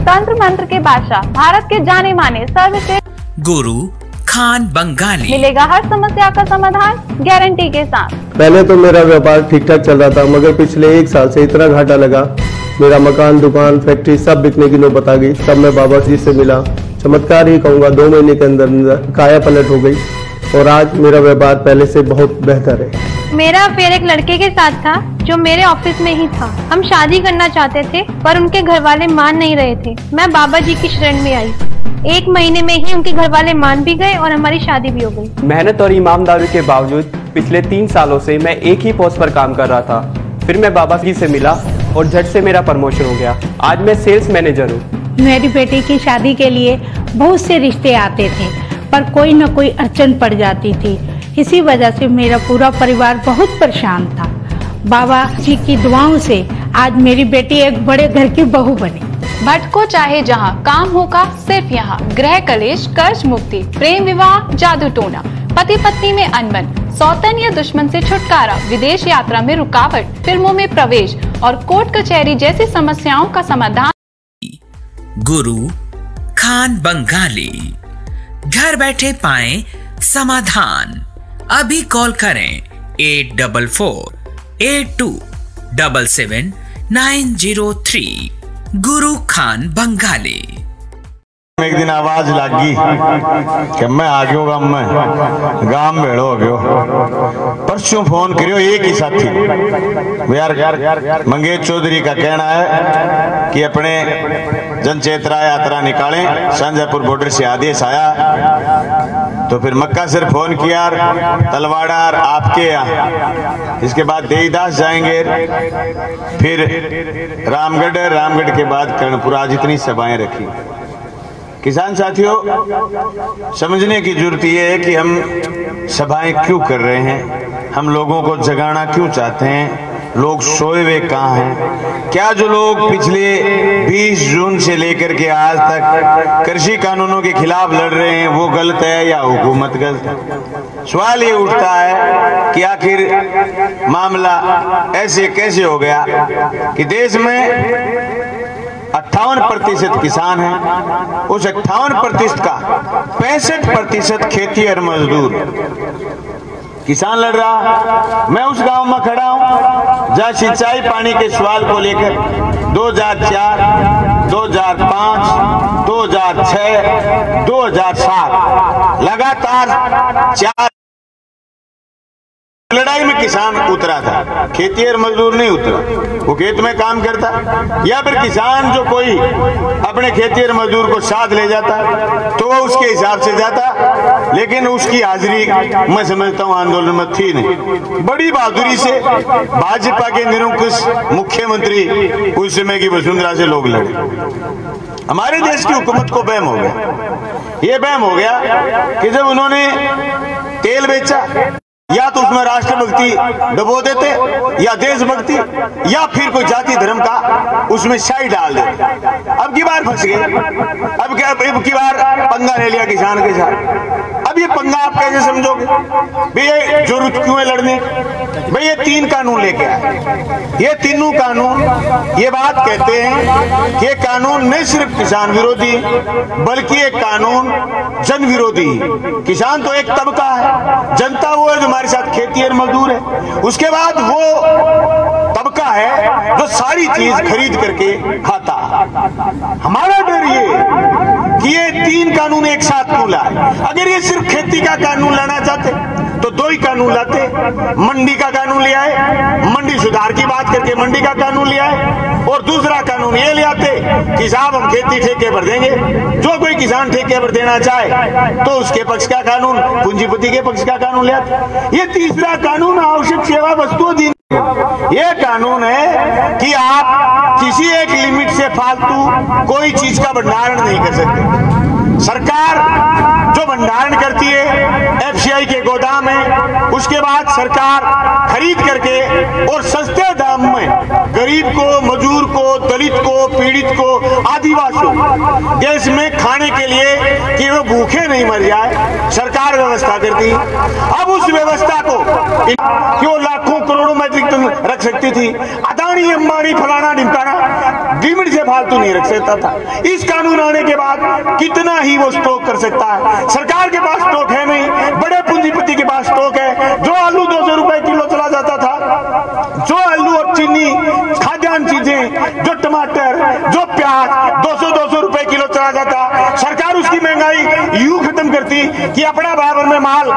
तंत्र मंत्र के बादशाह, भारत के जाने माने सर्वश्रेष्ठ गुरु खान बंगाली। मिलेगा हर समस्या का समाधान गारंटी के साथ। पहले तो मेरा व्यापार ठीक ठाक चल रहा था, मगर पिछले 1 साल से इतना घाटा लगा, मेरा मकान, दुकान, फैक्ट्री सब बिकने की नौबत आ गई। तब मैं बाबा जी से मिला, चमत्कार ही कहूँगा, 2 महीने के अंदर काया पलट हो गई और आज मेरा व्यापार पहले से बहुत बेहतर है। मेरा अफेयर एक लड़के के साथ था जो मेरे ऑफिस में ही था। हम शादी करना चाहते थे पर उनके घर वाले मान नहीं रहे थे। मैं बाबा जी की शरण में आई। 1 महीने में ही उनके घर वाले मान भी गए और हमारी शादी भी हो गई। मेहनत और ईमानदारी के बावजूद पिछले 3 सालों से मैं एक ही पोस्ट पर काम कर रहा था। फिर मैं बाबा जी से मिला और झट से मेरा प्रमोशन हो गया। आज मैं सेल्स मैनेजर हूँ। मेरी बेटी की शादी के लिए बहुत से रिश्ते आते थे पर कोई न कोई अड़चन पड़ जाती थी। इसी वजह से मेरा पूरा परिवार बहुत परेशान था। बाबा जी की दुआओं से आज मेरी बेटी एक बड़े घर की बहू बनी। भटको चाहे जहाँ, काम होगा सिर्फ यहाँ। गृह कलेश, कर्ज मुक्ति, प्रेम विवाह, जादू टोना, पति पत्नी में अनबन, सौतन या दुश्मन से छुटकारा, विदेश यात्रा में रुकावट, फिल्मों में प्रवेश और कोर्ट कचहरी जैसी समस्याओं का समाधान। गुरु खान बंगाली, घर बैठे पाएं समाधान। अभी कॉल करें 8442777903। गुरु खान बंगाली। एक दिन आवाज लागी कि मैं आ गयो गांव में, गांव में भेड़ो हो गयो। परसों फोन करियो एक ही साथी, यार मंगेश चौधरी का कहना है कि अपने जनचेतना यात्रा निकालें, शाहजहांपुर बॉर्डर से आदेश आया। तो फिर मक्का से फोन किया, तलवाड़ा आपके यहाँ, इसके बाद देईदास जाएंगे, फिर रामगढ़ के बाद कर्णपुर। आज इतनी सभाएं रखी। किसान साथियों, समझने की जरूरत यह है कि हम सभाएं क्यों कर रहे हैं, हम लोगों को जगाना क्यों चाहते हैं, लोग सोए हुए कहाँ हैं। क्या जो लोग पिछले 20 जून से लेकर के आज तक कृषि कानूनों के खिलाफ लड़ रहे हैं वो गलत है या हुकूमत गलत है। सवाल ये उठता है कि आखिर मामला ऐसे कैसे हो गया कि देश में 58% किसान हैं, उस 58% का 65% खेती और मजदूर। किसान लड़ रहा। मैं उस गांव में खड़ा हूं जहां सिंचाई पानी के सवाल को लेकर 2004, 2005, 2006, 2007 लगातार 4 लड़ाई में किसान उतरा था। खेती और मजदूर नहीं उतरा, वो खेत में काम करता, या फिर किसान जो कोई अपने खेती और मजदूर को साथ ले जाता तो वो उसके हिसाब से जाता, लेकिन उसकी हाजिरी मैं समझता हूँ आंदोलन में थी नहीं। बड़ी बहादुरी से भाजपा के निरंकुश मुख्यमंत्री उस समय की वसुंधरा से लोग लड़े। हमारे देश की हुकूमत को बहम हो गया। ये बहम हो गया कि जब उन्होंने तेल बेचा, या तो उसमें राष्ट्रभक्ति डबो देते, या देशभक्ति, या फिर कोई जाति धर्म का उसमें शाही डाल देते। अब की बार फंस गए। अब की बार पंगा ले लिया किसान के साथ। अब ये पंगा आप कैसे समझोगे? भाई जरूरत क्यों है लड़ने? भाई ये 3 कानून लेके आए। ये तीनों कानून ये बात कहते हैं कि ये कानून नहीं सिर्फ किसान विरोधी बल्कि ये कानून जन विरोधी। किसान तो एक तबका है, जनता वो है जो हमारे साथ खेती और मजदूर है। उसके बाद वो तबका है जो सारी चीज खरीद करके खाता। हमारा डर ये कि ये 3 कानून एक साथ क्यों लाए। अगर ये सिर्फ खेती का कानून लाना चाहते तो 2 ही कानून लाते। मंडी का कानून ले आए, मंडी सुधार की बात करके मंडी का कानून ले आए, और दूसरा कानून ये ले आते कि साहब हम खेती ठेके पर देंगे। जो कोई किसान ठेके पर देना चाहे तो उसके पक्ष का कानून, पूंजीपति के पक्ष का कानून ले आते। ये तीसरा कानून आवश्यक सेवा वस्तुओं दी। ये कानून है कि आप किसी एक लिमिट से फालतू कोई चीज का भंडारण नहीं कर सकते। सरकार जो भंडारण करती है एफसीआई के गोदाम में, उसके बाद सरकार खरीद करके और सस्ते दाम में गरीब को, मजदूर को, दलित को, पीड़ित को, आदिवासियों देश में खाने के लिए कि वो भूखे नहीं मर जाए, सरकार व्यवस्था करती। अब उस व्यवस्था को क्यों लाखों करोड़ों मैट्रिक टन रख सकती थी। अदानी, अंबानी, फलाना ढिमकाना लिमिट से फालतू नहीं रख सकता था। इस कानून आने के बाद कितना ही वो स्टॉक कर सकता है। सरकार के पास स्टॉक है नहीं, बड़े पूंजीपति के पास स्टॉक है। जो आलू 200 रुपए किलो चला जाता था, जो आलू और चीनी खाद्यान्न चीजें, जो टमाटर, जो प्याज 200 रुपए किलो चला जाता, सरकार उसकी महंगाई यूं खत्म करती कि अपना बराबर में माल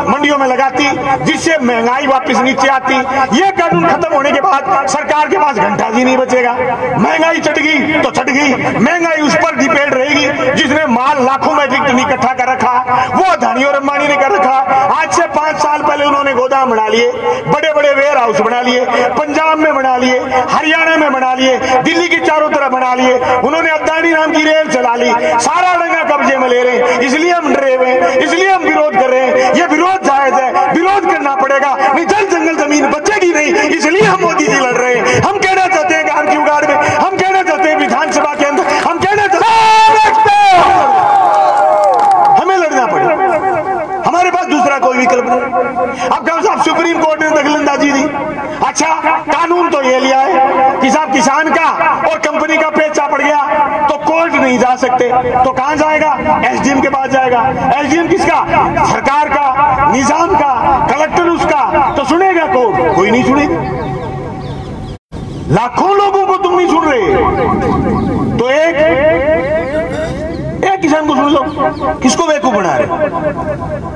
मंडियों में लगाती, जिससे महंगाई वापस नीचे आती। यह कानून खत्म होने के बाद सरकार के पास घंटा भी नहीं बचेगा। महंगाई चढ़ गई तो चढ़ गई, महंगाई उस पर डिपेंड रहेगी जिसने माल लाखों मैट्रिक टन इकट्ठा कर रखा, वो अदानी और अंबानी ने कर रखा। आज से 5 साल पहले उन्होंने गोदाम बना लिए, बड़े बड़े वेयर हाउस बना लिए, पंजाब में बना लिए, हरियाणा में बना लिए, दिल्ली की चारों तरफ बना लिए। उन्होंने अदानी नाम की रेल चला ली, सारा डंगा कब्जे में ले रहे हैं। इसलिए हम डरे हुए हैं, इसलिए हम विरोध कर रहे हैं। ये विरोध जायज है, विरोध करना पड़ेगा, नहीं जल जंगल जमीन बचेगी नहीं। इसलिए हम मोदी जी लड़ रहे हैं। हम कहना चाहते हैं गांव की उगाड़ में, हम कहना चाहते हैं विधानसभा के अंदर, हम कहना चाहते हैं हमें लड़ना पड़ेगा। हमारे पास दूसरा कोई विकल्प नहीं। अब कौन साहब सुप्रीम कोर्ट ने दखलंदाजी दी। अच्छा, कानून तो ये लिया है कि साहब किसान का और कंपनी का पेचा पड़ गया तो कोर्ट नहीं जा सकते, तो कहां जाएगा? एसडीएम के पास जाएगा। एसडीएम किसका? सरकार का, निजाम का, कलेक्टर उसका। तो सुनेगा कोर्ट? कोई नहीं सुनेगा। लाखों लोगों को तुम नहीं सुन रहे तो एक किसान को सुन लो। किसको बेवकूफ बना रहे?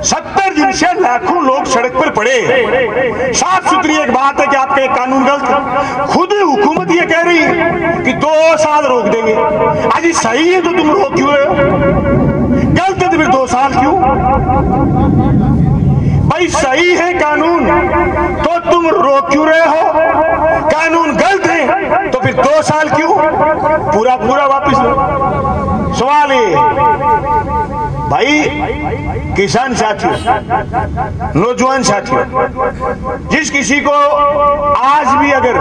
70 दिन से लाखों लोग सड़क पर पड़े। साफ सुथरी एक बात है कि आपका एक कानून गलत। खुद हुकूमत ये कह रही कि 2 साल रोक देंगे। आज सही है तो तुम रोक क्यों रहे हो? गलत है तो फिर 2 साल क्यों? भाई सही है कानून तो तुम रोक क्यों रहे हो? कानून गलत है तो फिर 2 साल क्यों? पूरा पूरा वापिस लो। सवाल ये भाई, किसान साथियों, नौजवान साथियों, जिस किसी को आज भी अगर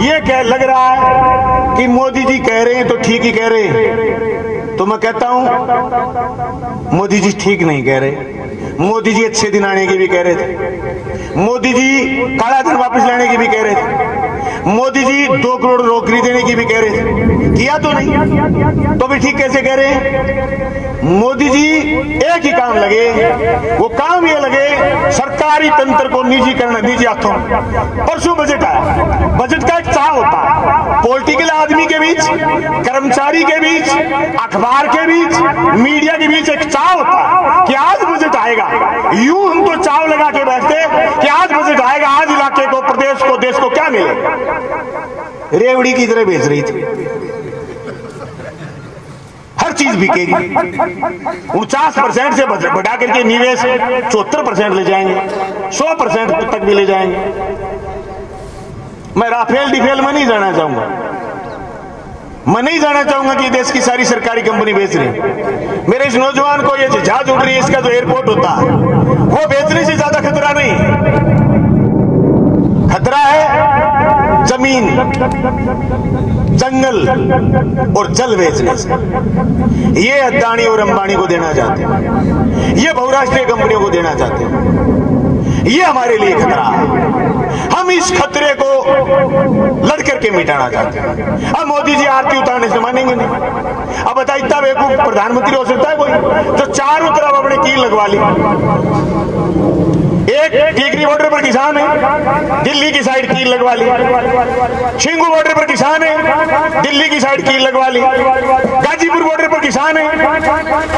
ये कह लग रहा है कि मोदी जी कह रहे हैं तो ठीक ही कह रहे हैं, तो मैं कहता हूं मोदी जी ठीक नहीं कह रहे। मोदी जी अच्छे दिन आने की भी कह रहे थे। मोदी जी काला धन वापस लाने की भी कह रहे थे। मोदी जी 2 करोड़ नौकरी देने की भी कह रहे थे। किया तो नहीं, तो भी ठीक कैसे कह रहे हैं? मोदी जी एक ही काम लगे, वो काम ये लगे सरकारी तंत्र को निजी करना, निजी हाथों। परसों बजट आया। बजट का एक चाह होता है पॉलिटिकल आदमी के बीच, कर्मचारी के बीच, अखबार के बीच, मीडिया के बीच एक चाह होता है कि आज बजट आएगा। यूं हम तो चाव लगा के बैठते कि आज बजट आएगा, आज इलाके को, प्रदेश को, देश को क्या मिलेगा। रेवड़ी की तरह बेच रही थी, हर चीज बिकेगी। 49% से बढ़ा करके निवेश 74% ले जाएंगे, 100% तक भी ले जाएंगे। मैं राफेल डिफेल में नहीं जाना चाहूंगा, मैं नहीं जाना चाहूंगा कि देश की सारी सरकारी कंपनी बेच रही। मेरे इस नौजवान को ये जहाज उड़ रही है, इसका जो एयरपोर्ट होता है वो बेचने से ज्यादा खतरा नहीं। खतरा है जमीन, जंगल और जल बेचने से। ये अदानी और अंबानी को देना चाहते हैं, ये बहुराष्ट्रीय कंपनियों को देना चाहते हैं। ये हमारे लिए खतरा है। हम इस खतरे को लड़ करके मिटाना चाहते हैं। अब मोदी जी आरती उतारने से मानेंगे नहीं। अब बता, इतना बेवकूफ प्रधानमंत्री हो सकता है कोई जो चारों तरफ अपने कील लगवा ली? एक टीकरी बॉर्डर पर किसान है, दिल्ली की साइड कील लगवा ली। छिंगू बॉर्डर पर किसान है, दिल्ली की साइड कील लगवा ली। गाजीपुर बॉर्डर पर किसान है,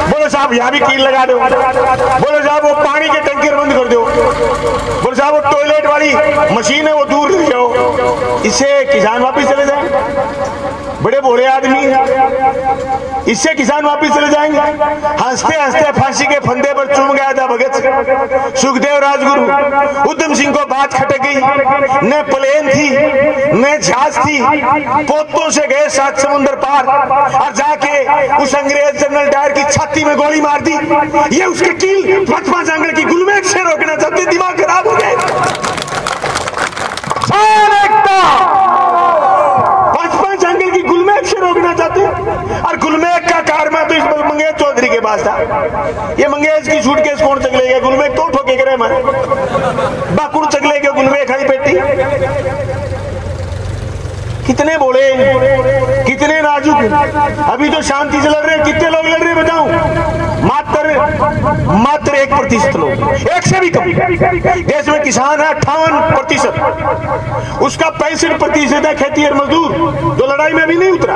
बोलो साहब यहाँ भी कील लगा दो। बोलो साहब वो पानी के टंकर बंद कर दो। बोलो साहब वो टॉयलेट वाली मशीन है वो दूर ले जाओ। इससे किसान वापिस चले जाएंगे। बड़े भोले आदमी, इससे किसान वापिस चले जाएंगे। हंसते हंसते फांसी के फंदे पर चूम गया था भगत सुखदेव राजगुरु। उधम सिंह को बात खटक गई। न प्लेन थी न जहाज थी, पोतों से गए 7 समुद्र पार और जाके उस अंग्रेज जनरल डायर की छाती में गोली मार दी। ये उसके कील 5 आंगन की गुलमेक से रोकना चाहते, दिमाग खराब हो गए। 5 आंगन की गुलमेक से रोकना चाहते, और गुलमेक का कारनामा तो इस मंगेश चौधरी के पास था। ये मंगेश की सूटकेस कौन चक ले गया? गुलमेक तो ठोके करे मैं बाकुड़ चक ले गया, गुलमेक खाई पेटी। कितने बोले, कितने नाजुक। अभी तो शांति से लड़ रहे, कितने लोग लड़ रहे बताऊं? मात्र 1% लोग, 1 से भी कम। देश में किसान है 58%, उसका 65% है खेती और मजदूर, जो लड़ाई में भी नहीं उतरा।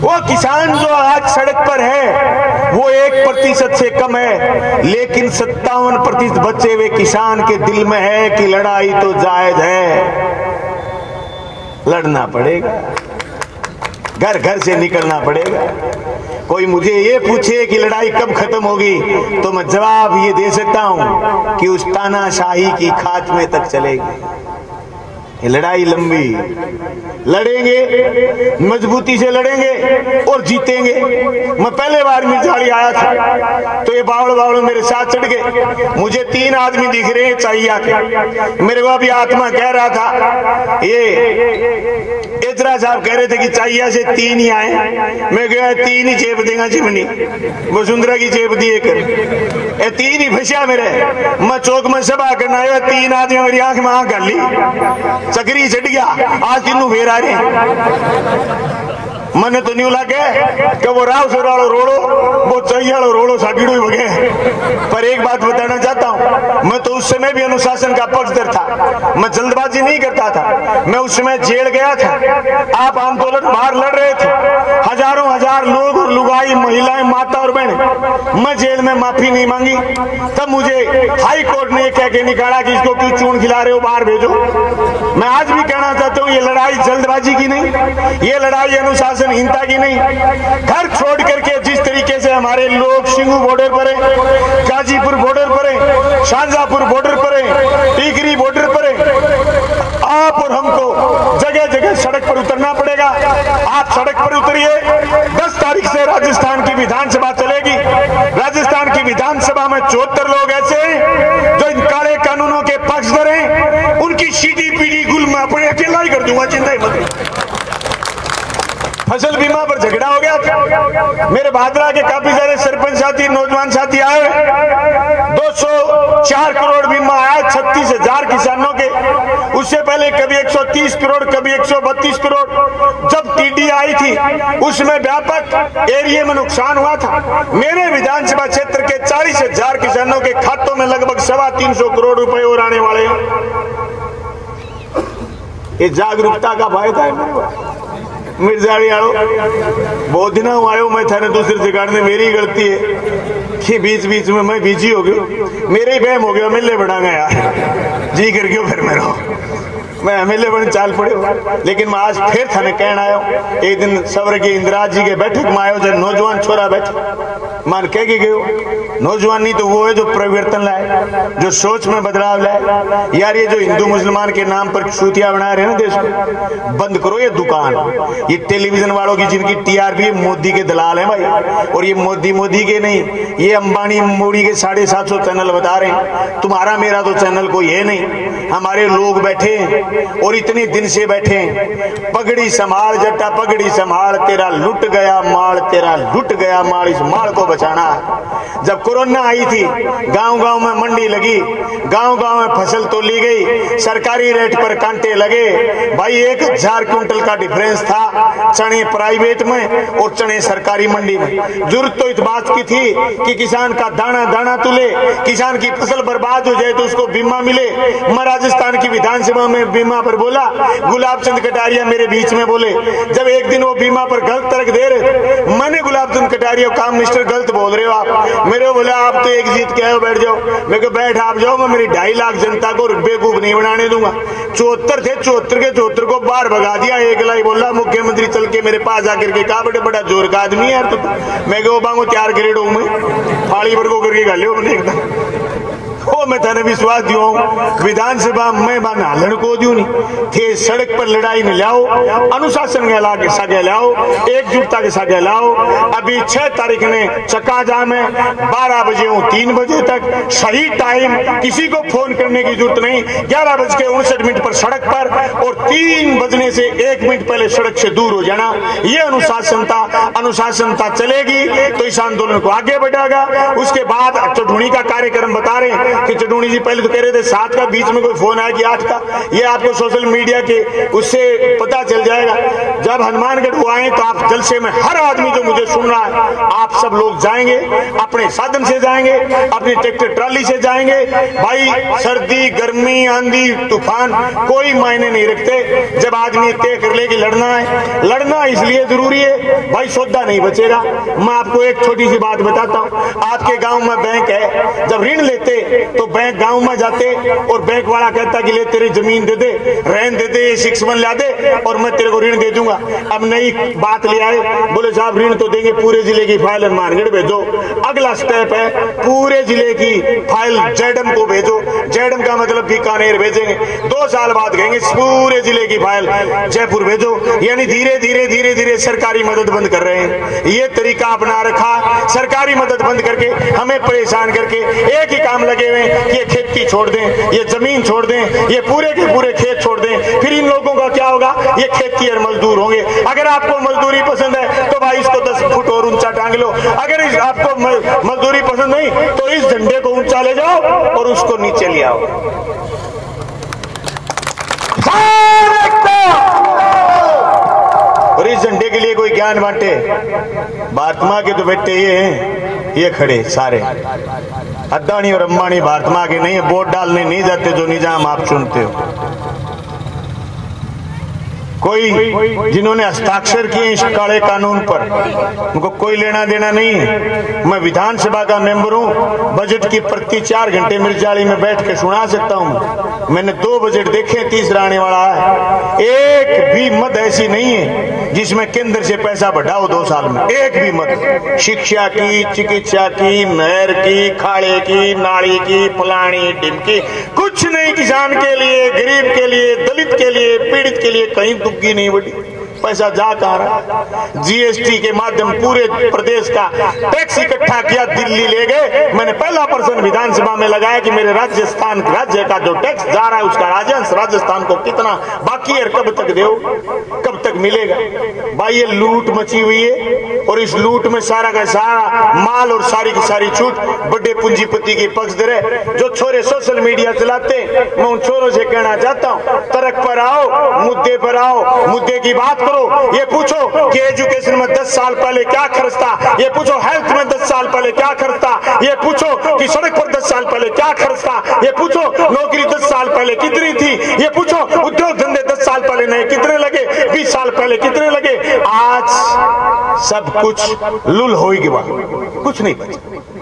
वो किसान जो आज सड़क पर है वो 1% से कम है, लेकिन 57% बचे हुए किसान के दिल में है कि लड़ाई तो जायज है, लड़ना पड़ेगा, घर घर से निकलना पड़ेगा। कोई मुझे ये पूछे कि लड़ाई कब खत्म होगी, तो मैं जवाब ये दे सकता हूं कि उस तानाशाही की खात्मे तक चलेगी। ये लड़ाई लंबी, लड़ेंगे, मजबूती से लड़ेंगे और जीतेंगे। मैं पहले बार मिर्जारी आया था तो ये बावड़ मेरे साथ चढ़ गए। मुझे 3 आदमी दिख रहे हैं चाहिया के। मेरे को अभी आत्मा कह रहा था, ये इतरा साहब कह रहे थे कि चाहिया से 3 ही आए। मैं कहा 3 ही चेप देगा चिमनी, वसुंधरा की चेप दी एक, 3 ही फंसा मेरे। मैं चौक में सभा करना आया, 3 आदमी मेरी आंख में आंख कर ली, चक्री चढ़ गया। आज तीनों फेर आ रहे मन तो नहीं लगे कि वो राव से रोड़ो वो चाहिए रोड़ो सागिड़ो ही वगे। पर एक बात बताना चाहता हूँ, मैं तो उस समय भी अनुशासन का पक्षधर था, मैं जल्दबाजी नहीं करता था। मैं उस समय जेल गया था, आप आंदोलन बाहर लड़ रहे थे, हजारों हजार लोग और लुगाई, महिलाएं, माता और बहन। मैं जेल में माफी नहीं मांगी, तब मुझे हाई कोर्ट ने कह के निकाला कि इसको क्यों चून खिला रहे हो, बाहर भेजो। मैं आज भी कहना चाहता हूँ, ये लड़ाई जल्दबाजी की नहीं, ये लड़ाई अनुशासनहीनता की नहीं। घर छोड़ करके जिस तरीके से हमारे लोग सिंगू बॉर्डर पर है, गाजीपुर बॉर्डर पर है, शाहजहांपुर बॉर्डर पर है, टीकरी बॉर्डर पर है, आप और हमको जगह जगह सड़क पर उतरना पड़ेगा। आप सड़क पर उतरिए। 10 तारीख से राजस्थान की विधानसभा चलेगी। राजस्थान की विधानसभा में 74 लोग ऐसे हैं जो इन काले कानूनों के पक्षधर हैं। उनकी सीधी पीढ़ी गुल मैं अपने अकेला ही कर दूंगा, चिंता ही मत। फसल बीमा पर झगड़ा हो गया था, मेरे भादरा के काफी सारे सरपंच साथी, नौजवान साथी आए। 204 करोड़ बीमा आया 36,000 किसानों के। उससे पहले कभी 130 करोड़, कभी 132 करोड़। जब टीडी आई थी उसमें व्यापक एरिया में नुकसान हुआ था। मेरे विधानसभा क्षेत्र के 40,000 किसानों के खातों में लगभग 325 करोड़ रुपए और आने वाले हैं। ये जागरूकता का फायदा है मेरे पास। मिर्जारी आयो बहुत दिन आयो, मैं थाने दूसरे जगह में, मेरी गलती है कि बीच बीच में मैं बिजी हो गया, मेरे ही बहम हो गया, मिलने बढ़ांगा यार जी करके फिर मेरा मैं एमएलए बन चाल पड़े। लेकिन मैं आज फिर थाने कहना आयो। एक दिन सवर के इंदिराज जी के बैठक में आयो, जब नौजवान छोरा बैठे, मान कह के गयो नौजवान नहीं तो वो है जो परिवर्तन लाए, जो सोच में बदलाव लाए। यार ये जो हिंदू मुसलमान के नाम पर छूतिया बना रहे हैं ना देश में, बंद करो ये दुकान। ये टेलीविजन वालों की जिनकी टीआरपी मोदी के दलाल हैं भाई, और ये मोदी के नहीं, ये अंबानी मोदी के 750 चैनल बता रहे हैं। तुम्हारा मेरा तो चैनल कोई है नहीं। हमारे लोग बैठे हैं और इतने दिन से बैठे हैं। पगड़ी संभाल जट्टा, पगड़ी संभाल, तेरा लुट गया माल, तेरा लुट गया माल, इस माल को बचाना है। जब कोरोना आई थी, गांव-गांव में मंडी लगी, गांव-गांव में फसल तोली गई, सरकारी रेट पर कांटे लगे भाई। 1000 क्विंटल का डिफरेंस था चने प्राइवेट में और चने सरकारी मंडी में। जरूरत तो इस बात की थी कि किसान का दाना दाना तुले, किसान की फसल बर्बाद हो जाए तो उसको बीमा मिले। मैं राजस्थान की विधानसभा में बीमा पर बोला, गुलाब चंद कटारिया मेरे बीच में बोले। जब एक दिन वो बीमा पर गलत तर्क दे रहे, मैंने गुलाब चंद कटारिया काम मिनिस्टर गलत बोल रहे हो आप। मेरे बोला आप तो एक जीत के आए, बैठ जाओ। मैं कहा बैठ आप जाओ, मैं मेरी 2.5 लाख जनता को बेवकूफ नहीं बनाने दूंगा। 74 थे, 74 के 74 को बाहर भगा दिया। एक लाई बोला मुख्यमंत्री चल के मेरे पास आकर के कहा बड़े बड़ा जोर का आदमी है यार। तो मैं कहो बांगो 4 ग्रेड हूं मैं, फाड़ी पर को करके गाले मैंने एकदम वो मैं थाने विश्वास दियो विधानसभा में नालन को दियो नहीं थे। सड़क पर लड़ाई में लाओ, अनुशासन के सागे लाओ, एकजुटता के सागे लाओ। अभी 6 तारीख ने चक्का जाम है, 12 बजे 3 बजे तक सही टाइम, किसी को फोन करने की जरूरत नहीं। 11:59 पर सड़क पर और 3 बजने से 1 मिनट पहले सड़क से दूर हो जाना। ये अनुशासनता चलेगी तो इस आंदोलन को आगे बढ़ाएगा। उसके बाद चौधरी का कार्यक्रम बता रहे हैं, खिचड़ूणी जी पहले तो कह रहे थे 7 का, बीच में कोई फोन आया कि 8 का। ये आपको सोशल मीडिया के उससे पता चल जाएगा। जब हनुमानगढ़ को आए तो आप जलसे में हर आदमी जो मुझे सुन रहा है, आप सब लोग जाएंगे, अपने साधन से जाएंगे, अपनी ट्रैक्टर ट्राली से जाएंगे। भाई सर्दी गर्मी आंधी तूफान कोई मायने नहीं रखते। जब आदमी तय कर ले कि लड़ना है, लड़ना इसलिए जरूरी है भाई, सौदा नहीं बचेगा। मैं आपको एक छोटी सी बात बताता हूँ। आपके गांव में बैंक है, जब ऋण लेते तो बैंक गांव में जाते और बैंक वाला कहता कि ले तेरी जमीन दे दे, रहन दे दे, 6 ला दे और मैं तेरे को ऋण दे दूंगा। अब नई बात ले आए, बोले साहब ऋण तो देंगे, पूरे जिले की फाइल हनुमानगढ़ भेजो। अगला स्टेप है पूरे जिले की फाइल जेडम को भेजो। जेडम का मतलब बीकानेर भेजेंगे। 2 साल बाद कहेंगे पूरे जिले की फाइल जयपुर भेजो। यानी धीरे धीरे धीरे धीरे सरकारी मदद बंद कर रहे हैं। ये तरीका अपना रखा, सरकारी मदद बंद करके हमें परेशान करके एक ही काम लगे हुए, ये खेती छोड़ दें, ये जमीन छोड़ दें, ये पूरे के पूरे खेत छोड़ दें। फिर इन लोगों का क्या होगा? ये खेती और मजदूर होंगे। अगर आपको मजदूरी पसंद है तो भाई इसको 10 फुट और ऊंचा टांग लो। अगर आपको मजदूरी पसंद नहीं तो इस झंडे को ऊंचा ले जाओ और उसको नीचे ले आओ। और इस झंडे के लिए कोई ज्ञान बांटे। भारत माँ के तो बेटे ये हैं, ये खड़े सारे अदानी और अंबानी भारत माँ के नहीं है। वोट डालने नहीं जाते जो निजाम आप चुनते हो। कोई जिन्होंने हस्ताक्षर किए इस काले कानून पर, उनको कोई लेना देना नहीं है। मैं विधानसभा का मेंबर हूँ, बजट की प्रति 4 घंटे मिर्जाली में बैठ के सुना सकता हूँ। मैंने 2 बजट देखे, तीसरा आने वाला है। एक भी मद ऐसी नहीं है जिसमें केंद्र से पैसा बढ़ाओ 2 साल में, एक भी मद। शिक्षा की, चिकित्सा की, नहर की, खाड़े की, नाली की, फलानी ढिमकी, कुछ नहीं। किसान के लिए, गरीब के लिए, दलित के लिए, पीड़ित के लिए कहीं दुग्गी नहीं बढ़ी। पैसा जा कहाँ रहा? जीएसटी के माध्यम पूरे प्रदेश का टैक्स इकट्ठा किया, दिल्ली ले गए। मैंने पहला पर्सन विधानसभा में लगाया कि मेरे राजस्थान राज्य का जो टैक्स जा रहा है उसका राजस्व राजस्थान को कितना बाकी है, कब तक दो, कब तक मिलेगा? भाई ये लूट मची हुई है और इस लूट में सारा का सारा माल और सारी की सारी छूट बड़े पूंजीपति के पक्ष दे रहे। जो छोरे सोशल मीडिया चलाते, मैं उन छोरों से कहना चाहता हूँ, तर्क पर आओ, मुद्दे पर आओ, मुद्दे की बात करो। ये पूछो कि एजुकेशन में 10 साल पहले क्या खर्च था, ये पूछो हेल्थ में 10 साल पहले क्या खर्च था, ये पूछो कि सड़क पर 10 साल पहले क्या खर्च था, ये पूछो नौकरी 10 साल पहले कितनी थी, ये पूछो उद्योग धंधे 10 साल पहले नए कितने लगे, 20 साल पहले कितने लगे। आज सब कुछ लुल हो गया, कुछ नहीं बचा।